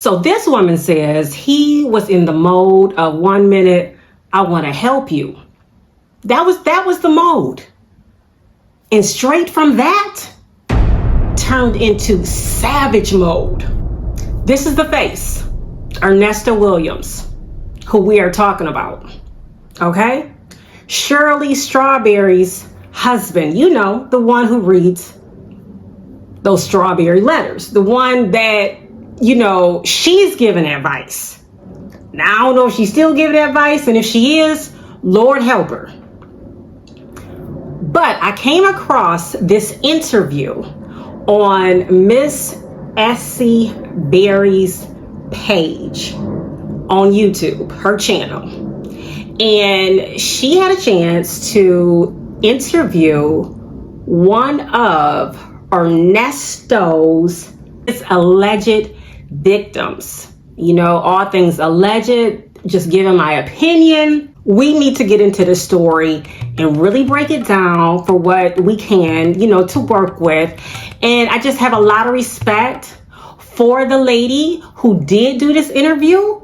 So this woman says he was in the mode of 1 minute, I want to help you. That was the mode. And straight from that, turned into savage mode. This is the face, Ernesto Williams, who we are talking about. Okay? Shirley Strawberry's husband, you know, the one who reads those strawberry letters, the one that, you know, she's giving advice. Now, I don't know if she's still giving advice, and if she is, Lord help her. But I came across this interview on Miss Essie Berry's page on YouTube, her channel. And she had a chance to interview one of Ernesto's alleged victims. You know, all things alleged, just giving my opinion. We need to get into the story and really break it down for what we can, you know, to work with. And I just have a lot of respect for the lady who did do this interview,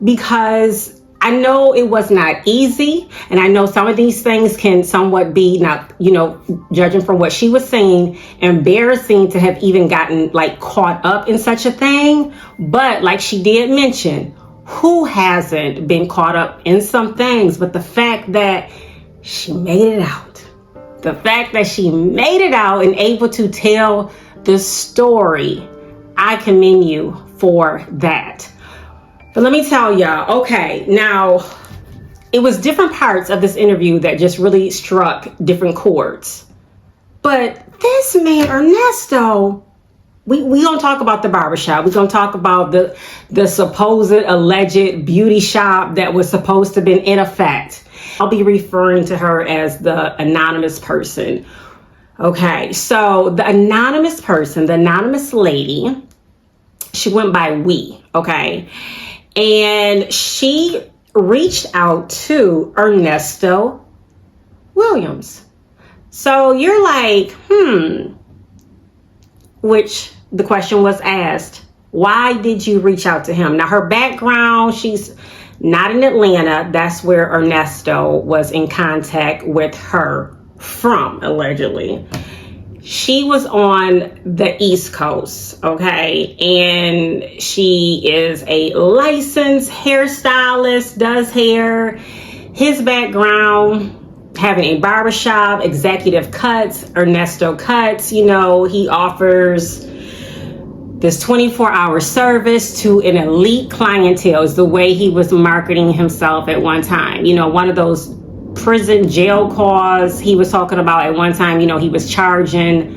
because I know it was not easy. And I know some of these things can somewhat be, not, you know, judging from what she was saying, embarrassing to have even gotten like caught up in such a thing. But like she did mention, who hasn't been caught up in some things? But the fact that she made it out, the fact that she made it out and able to tell the story, I commend you for that. But let me tell y'all, okay, now it was different parts of this interview that just really struck different chords. But this man, Ernesto, we gonna talk about the barbershop. We're gonna talk about the supposed alleged beauty shop that was supposed to have been in effect. I'll be referring to her as the anonymous person. Okay, so the anonymous person, the anonymous lady, she went by We, okay? And she reached out to Ernesto Williams. So you're like, which the question was asked, why did you reach out to him? Now, her background, she's not in Atlanta. That's where Ernesto was in contact with her from, allegedly. She was on the East Coast, okay? And she is a licensed hairstylist, does hair. His background, having a barbershop, executive cuts, Ernesto Cuts, you know, he offers this 24-hour service to an elite clientele, is the way he was marketing himself at one time. You know, one of those prison jail calls he was talking about at one time, you know, he was charging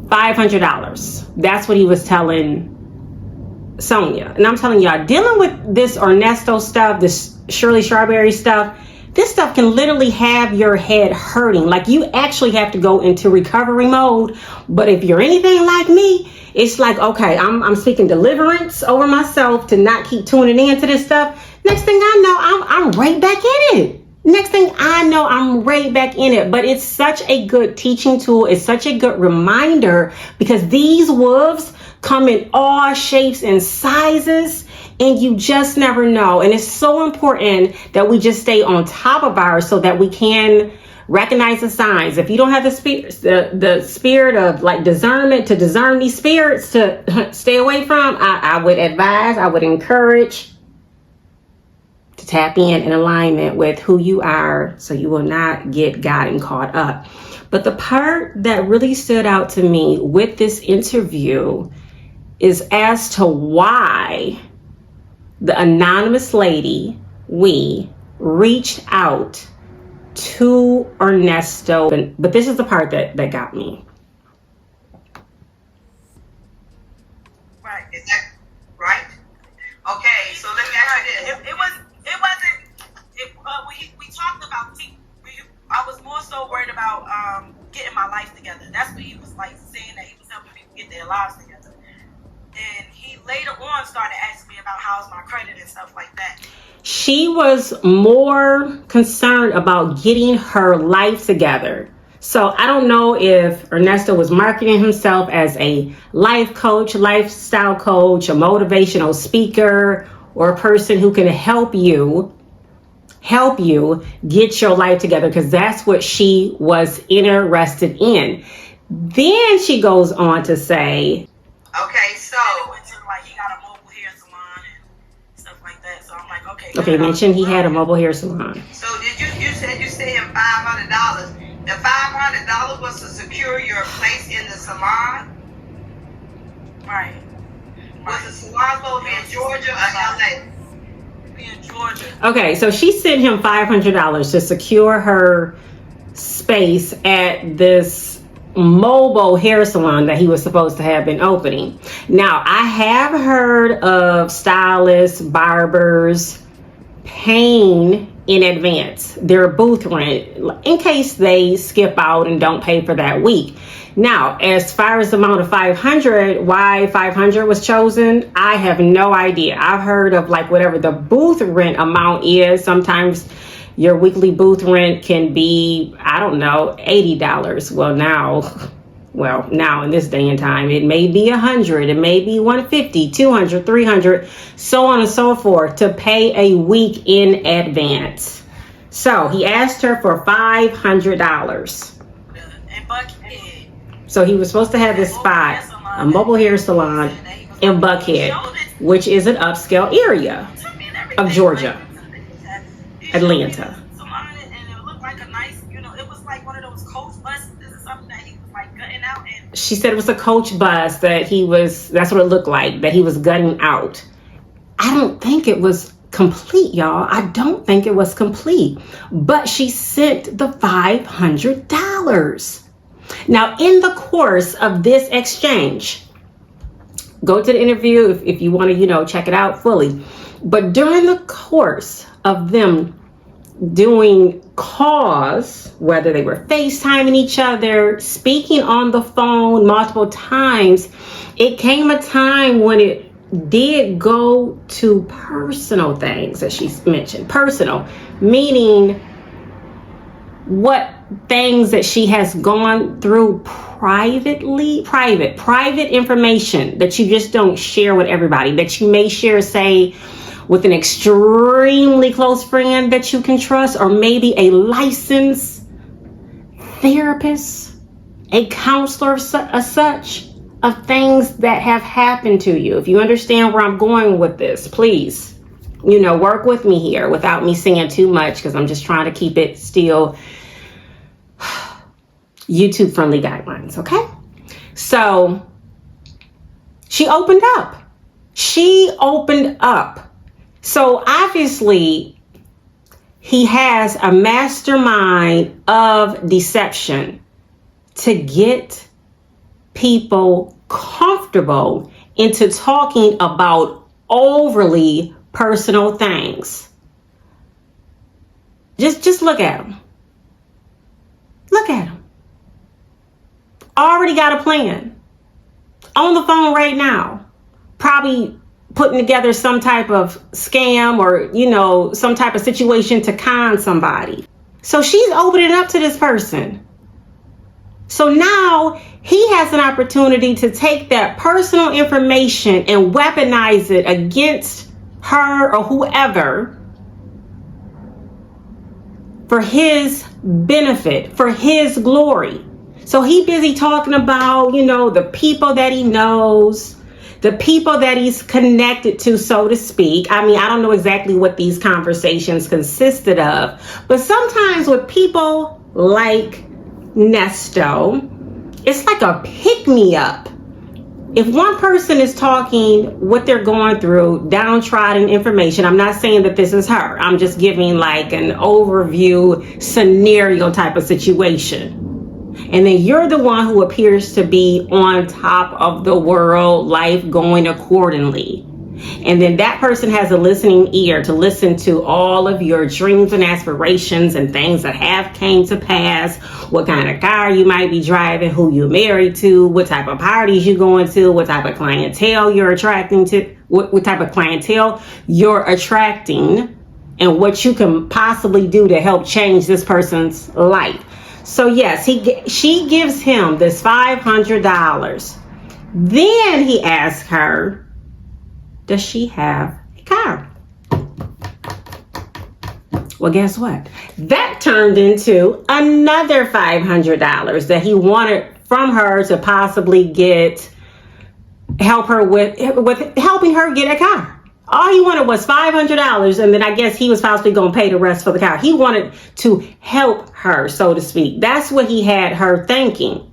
$500. That's what he was telling Sonia. And I'm telling y'all, dealing with this Ernesto stuff, this Shirley Strawberry stuff, this stuff can literally have your head hurting. Like, you actually have to go into recovery mode. But if you're anything like me, it's like, okay, I'm seeking deliverance over myself to not keep tuning into this stuff. Next thing I know, I'm right back in it. Next thing I know, I'm right back in it. But it's such a good teaching tool. It's such a good reminder, because these wolves come in all shapes and sizes, and you just never know. And it's so important that we just stay on top of ours so that we can recognize the signs. If you don't have the spirit of like discernment to discern these spirits to stay away from, I would advise, I would encourage to tap in alignment with who you are, so you will not get gotten caught up. But the part that really stood out to me with this interview is as to why the anonymous lady, We, reached out to Ernesto. But this is the part that got me. Right. Is that right? Okay, so let me ask you this. We talked about, I was more so worried about getting my life together. That's what he was like saying, that he was helping people get their lives together. And he later on started asking me about how's my credit and stuff like that. She was more concerned about getting her life together. So I don't know if Ernesto was marketing himself as a life coach, lifestyle coach, a motivational speaker, or a person who can help you get your life together, because that's what she was interested in. Then she goes on to say, okay, so went to, like, he got a mobile hair salon and stuff like that. So I'm like, okay, mentioned he had a mobile hair salon. So you said him $500. The $500 was to secure your place in the salon? Right. Was the salon supposed to be in Georgia or LA? In Georgia. Okay, so she sent him $500 to secure her space at this mobile hair salon that he was supposed to have been opening. Now, I have heard of stylists, barbers paying in advance their booth rent in case they skip out and don't pay for that week. Now, as far as the amount of 500, why 500 was chosen, I have no idea. I've heard of like whatever the booth rent amount is. Sometimes your weekly booth rent can be, I don't know, $80. Well, now in this day and time, it may be 100, it may be 150, 200, 300, so on and so forth, to pay a week in advance. So he asked her for $500. So he was supposed to have this spot, a mobile hair salon in Buckhead, which is an upscale area of Georgia, Atlanta. She said it was a coach bus that's what it looked like, that he was gutting out. I don't think it was complete, y'all. I don't think it was complete. But she sent the $500. Now, in the course of this exchange, go to the interview if you want to, check it out fully. But during the course of them doing calls, whether they were FaceTiming each other, speaking on the phone multiple times, it came a time when it did go to personal things that she mentioned. Personal, meaning what things that she has gone through private information that you just don't share with everybody, that you may share, say, with an extremely close friend that you can trust, or maybe a licensed therapist, a counselor as such, of things that have happened to you. If you understand where I'm going with this, please, work with me here without me saying too much, because I'm just trying to keep it still YouTube friendly guidelines, okay? So she opened up. So obviously he has a mastermind of deception to get people comfortable into talking about overly personal things. Just look at him. Look at him. Already got a plan. On the phone right now. Probably putting together some type of scam or, some type of situation to con somebody. So she's opening up to this person. So now he has an opportunity to take that personal information and weaponize it against her or whoever for his benefit, for his glory. So he busy talking about, the people that he knows, the people that he's connected to, so to speak. I mean, I don't know exactly what these conversations consisted of, but sometimes with people like Ernesto, it's like a pick-me-up. If one person is talking what they're going through, downtrodden information, I'm not saying that this is her. I'm just giving like an overview scenario type of situation. And then you're the one who appears to be on top of the world, life going accordingly. And then that person has a listening ear to listen to all of your dreams and aspirations and things that have came to pass, what kind of car you might be driving, who you're married to, what type of parties you're going to, what type of clientele you're attracting to, what type of clientele you're attracting, and what you can possibly do to help change this person's life. So yes, she gives him this $500. Then he asks her, does she have a car? Well, guess what? That turned into another $500 that he wanted from her to possibly help her with helping her get a car. All he wanted was $500, and then I guess he was possibly going to pay the rest for the car. He wanted to help her, so to speak. That's what he had her thinking.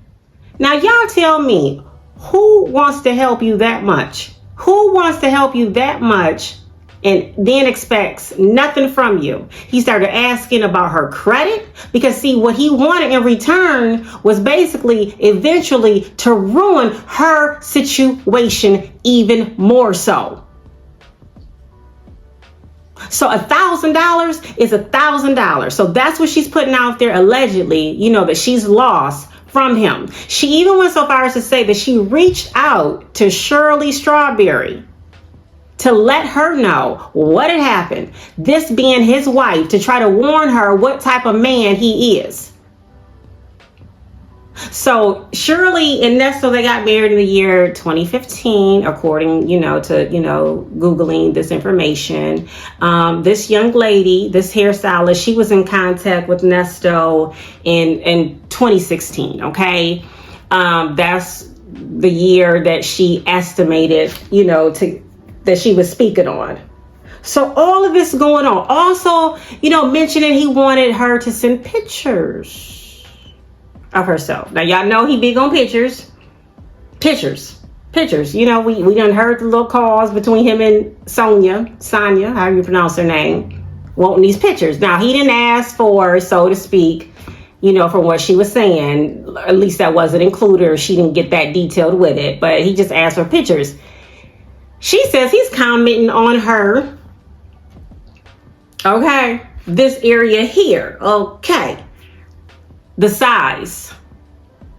Now, y'all tell me, who wants to help you that much? Who wants to help you that much and then expects nothing from you? He started asking about her credit because, see, what he wanted in return was basically eventually to ruin her situation even more so. So $1,000 is $1,000. So that's what she's putting out there, allegedly, that she's lost from him. She even went so far as to say that she reached out to Shirley Strawberry to let her know what had happened. This being his wife, to try to warn her what type of man he is. So Shirley and Ernesto, they got married in the year 2015, according, to, Googling this information. This young lady, this hairstylist, she was in contact with Ernesto in 2016. Okay. That's the year that she estimated, that she was speaking on. So all of this going on. Also, mentioning he wanted her to send pictures of herself. Now, y'all know he big on pictures. Pictures. We done heard the little calls between him and Sonia, how you pronounce her name, wanting these pictures. Now, he didn't ask for, so to speak, from what she was saying. At least that wasn't included, or she didn't get that detailed with it. But he just asked for pictures. She says he's commenting on her. Okay. This area here. Okay. The size.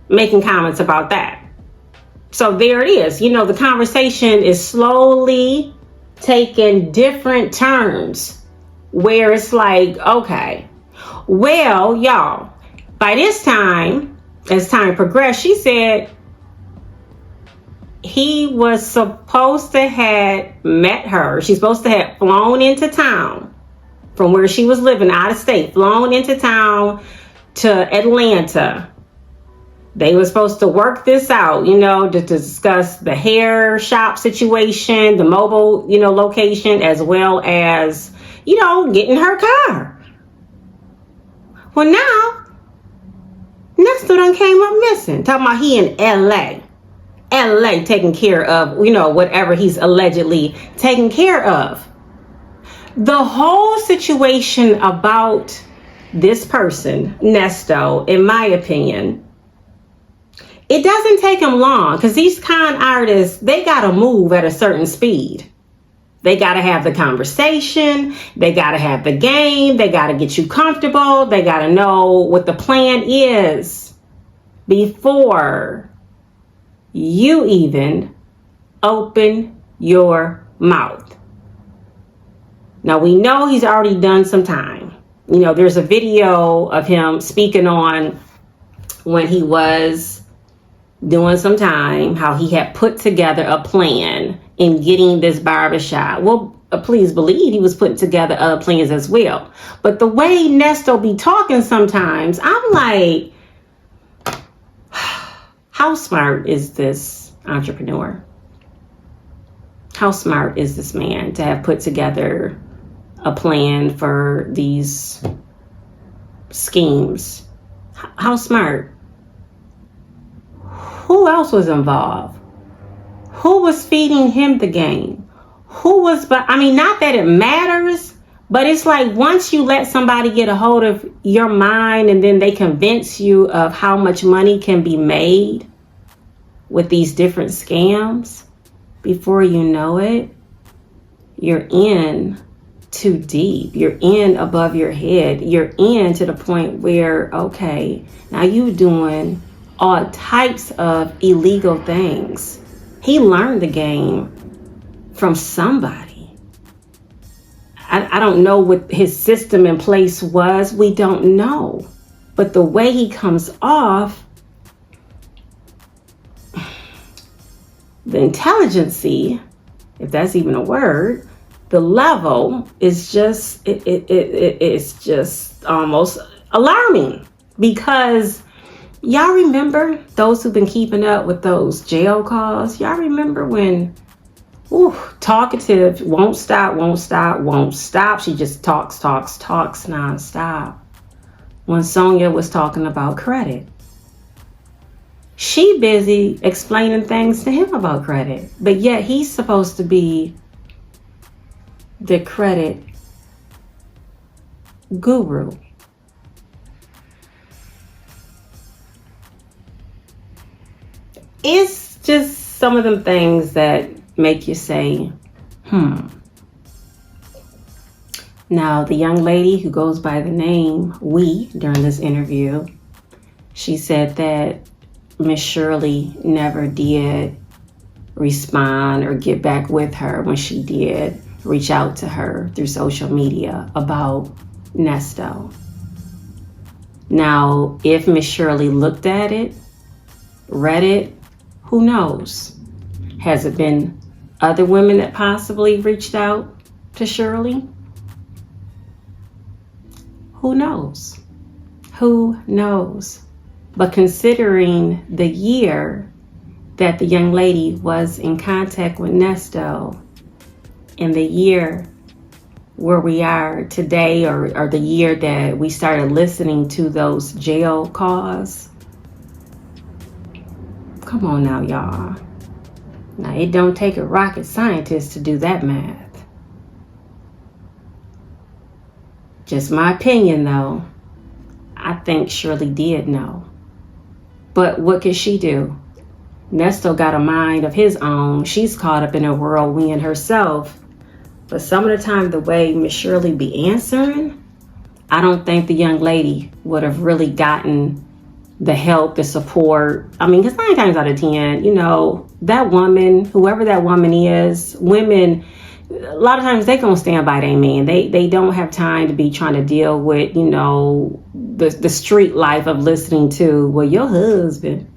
Making comments about that. So there it is. The conversation is slowly taking different turns where it's like, okay, well, y'all, by this time, as time progressed, she said he was supposed to have met her. She's supposed to have flown into town from where she was living, out of state, flown into town to Atlanta. They were supposed to work this out, to discuss the hair shop situation, the mobile, location, as well as, getting her car. Well, now, Ernesto done came up missing. Talking about he in LA taking care of, whatever he's allegedly taking care of. The whole situation about this person, Ernesto, in my opinion, it doesn't take him long, because these con artists, they got to move at a certain speed. They got to have the conversation. They got to have the game. They got to get you comfortable. They got to know what the plan is before you even open your mouth. Now, we know he's already done some time. There's a video of him speaking on when he was doing some time, how he had put together a plan in getting this barbershop. Well, please believe he was putting together other plans as well. But the way Ernesto be talking sometimes, I'm like, how smart is this entrepreneur? How smart is this man to have put together a plan for these schemes? How smart? Who else was involved? Who was feeding him the game? Not that it matters, but it's like once you let somebody get a hold of your mind and then they convince you of how much money can be made with these different scams, before you know it, you're in too deep. You're in above your head. You're in to the point where, okay, now you doing all types of illegal things. He learned the game from somebody. I don't know what his system in place was. We don't know. But the way he comes off, the intelligency, if that's even a word, the level is just, it's just almost alarming. Because y'all remember, those who've been keeping up with those jail calls, y'all remember when, talkative, won't stop. She just talks nonstop. When Sonia was talking about credit, she busy explaining things to him about credit, but yet he's supposed to be the credit guru. It's just some of them things that make you say, Now, the young lady who goes by the name We during this interview, she said that Miss Shirley never did respond or get back with her when she did reach out to her through social media about Nesto. Now, if Miss Shirley looked at it, read it, who knows? Has it been other women that possibly reached out to Shirley? Who knows? Who knows? But considering the year that the young lady was in contact with Nesto, and the year where we are today, or the year that we started listening to those jail calls, come on now, y'all. Now, it don't take a rocket scientist to do that math. Just my opinion, though. I think Shirley did know. But what could she do? Nesto got a mind of his own. She's caught up in a whirlwind herself. But some of the time, the way Miss Shirley be answering, I don't think the young lady would have really gotten the help, the support. I mean, because 9 times out of 10, that woman, whoever that woman is, women, a lot of times they gonna stand by their man. They don't have time to be trying to deal with, the street life of listening to, well, your husband,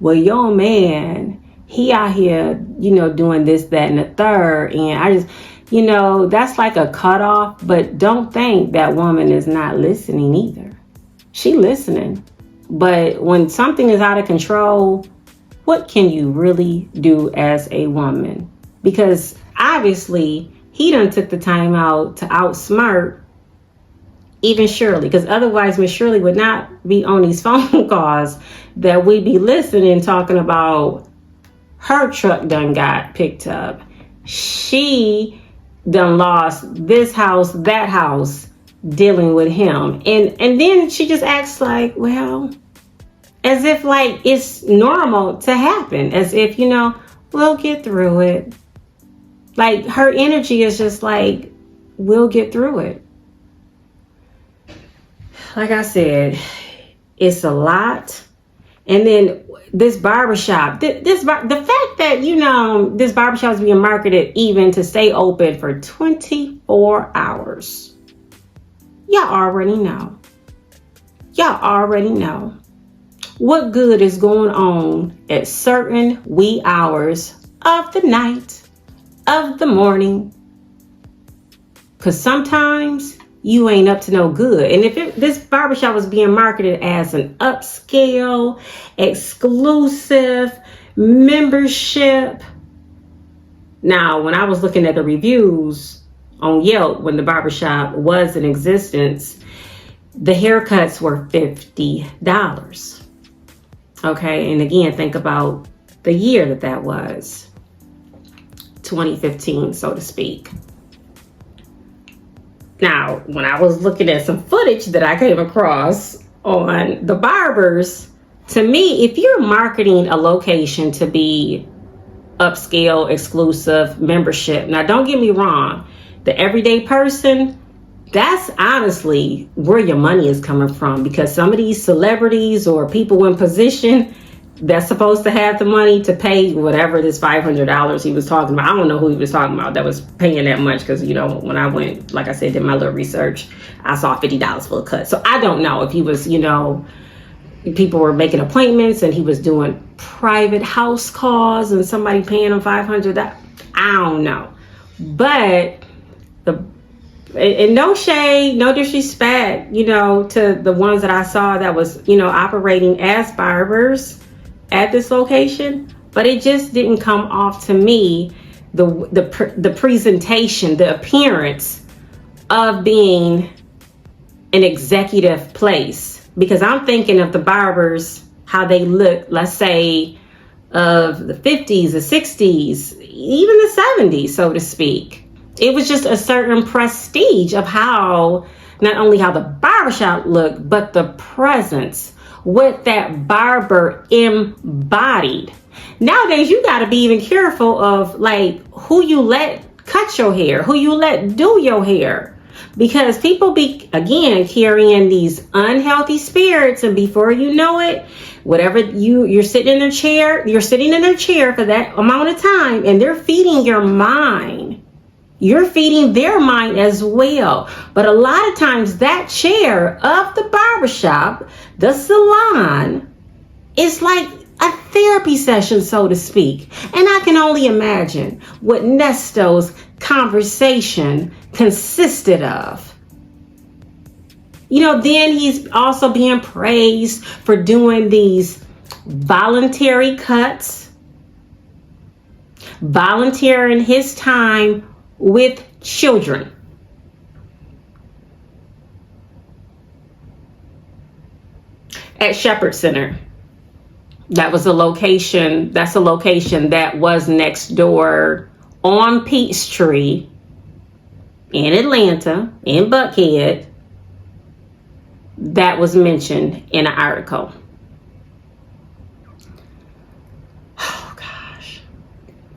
well, your man, he out here, doing this, that, and the third. And I just, that's like a cutoff. But don't think that woman is not listening either. She listening. But when something is out of control, what can you really do as a woman? Because obviously he done took the time out to outsmart even Shirley. Because otherwise Miss Shirley would not be on these phone calls that we be listening, talking about her truck done got picked up. She done lost this house, that house, dealing with him. And then she just acts like, well, as if like it's normal to happen, as if, we'll get through it. Like her energy is just like, we'll get through it. Like I said, it's a lot. And then this barbershop, the fact that, this barbershop is being marketed even to stay open for 24 hours. Y'all already know. What good is going on at certain wee hours of the night, of the morning? Because sometimes you ain't up to no good. And if this barbershop was being marketed as an upscale, exclusive membership. Now, when I was looking at the reviews on Yelp, when the barbershop was in existence, the haircuts were $50. Okay, and again, think about the year that was. 2015, so to speak. Now, when I was looking at some footage that I came across on the barbers, to me, if you're marketing a location to be upscale, exclusive membership, now don't get me wrong, the everyday person, that's honestly where your money is coming from, because some of these celebrities or people in position, that's supposed to have the money to pay whatever this $500 he was talking about. I don't know who he was talking about that was paying that much, because, you know, when I went, like I said, did my little research, I saw $50 for a cut. So I don't know if he was, you know, people were making appointments and he was doing private house calls and somebody paying him $500. I don't know. But and no shade, no disrespect, you know, to the ones that I saw that was, you know, operating as barbers at this location, but it just didn't come off to me the presentation, the appearance of being an executive place. Because I'm thinking of the barbers, how they look, let's say, of the 50s, the 60s, even the 70s, so to speak. It was just a certain prestige of how, not only how the barbershop looked, but the presence, what that barber embodied. Nowadays, you got to be even careful of like who you let cut your hair, who you let do your hair, because people be, again, carrying these unhealthy spirits, and before you know it, whatever you're sitting in their chair, you're sitting in their chair for that amount of time, and they're feeding your mind. You're feeding their mind as well. But a lot of times that chair of the barbershop, the salon, is like a therapy session, so to speak. And I can only imagine what Ernesto's conversation consisted of. You know, then he's also being praised for doing these voluntary cuts, volunteering his time with children. At Shepherd Center. That was a location, that's a location that was next door on Peachtree in Atlanta, in Buckhead, that was mentioned in an article. Oh gosh.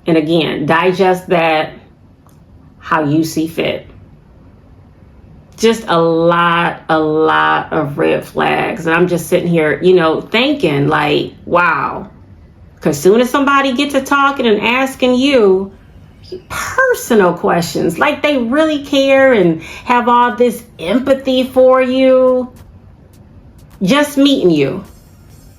And again, digest that how you see fit. Just a lot of red flags. And I'm just sitting here, you know, thinking like, wow. Because soon as somebody gets to talking and asking you personal questions, like they really care and have all this empathy for you, just meeting you.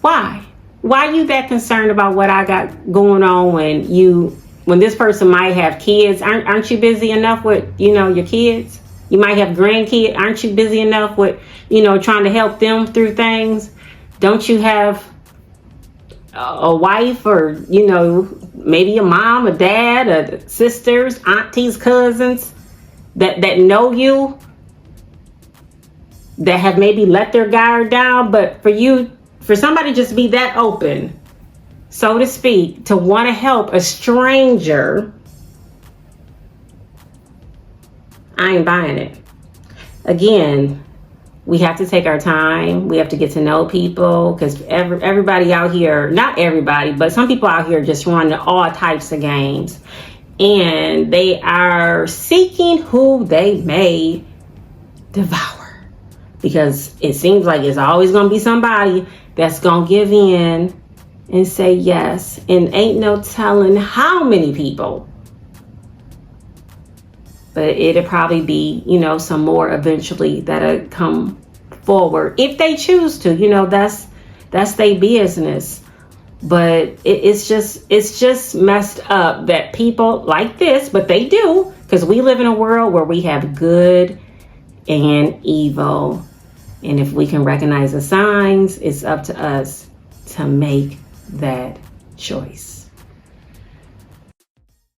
Why? Why are you that concerned about what I got going on when this person might have kids? Aren't you busy enough with, you know, your kids? You might have grandkids. Aren't you busy enough with, you know, trying to help them through things? Don't you have a wife, or, you know, maybe a mom, a dad, or sisters, aunties, cousins that know you, that have maybe let their guard down? But for somebody just be that open, so to speak, to want to help a stranger, I ain't buying it. Again, we have to take our time. We have to get to know people, because everybody out here, not everybody, but some people out here just run all types of games, and they are seeking who they may devour, because it seems like it's always going to be somebody that's going to give in and say yes, and ain't no telling how many people. But it'll probably be, you know, some more eventually that'll come forward if they choose to. You know, that's their business. But it's just messed up that people like this, but they do, because we live in a world where we have good and evil. And if we can recognize the signs, it's up to us to make that choice.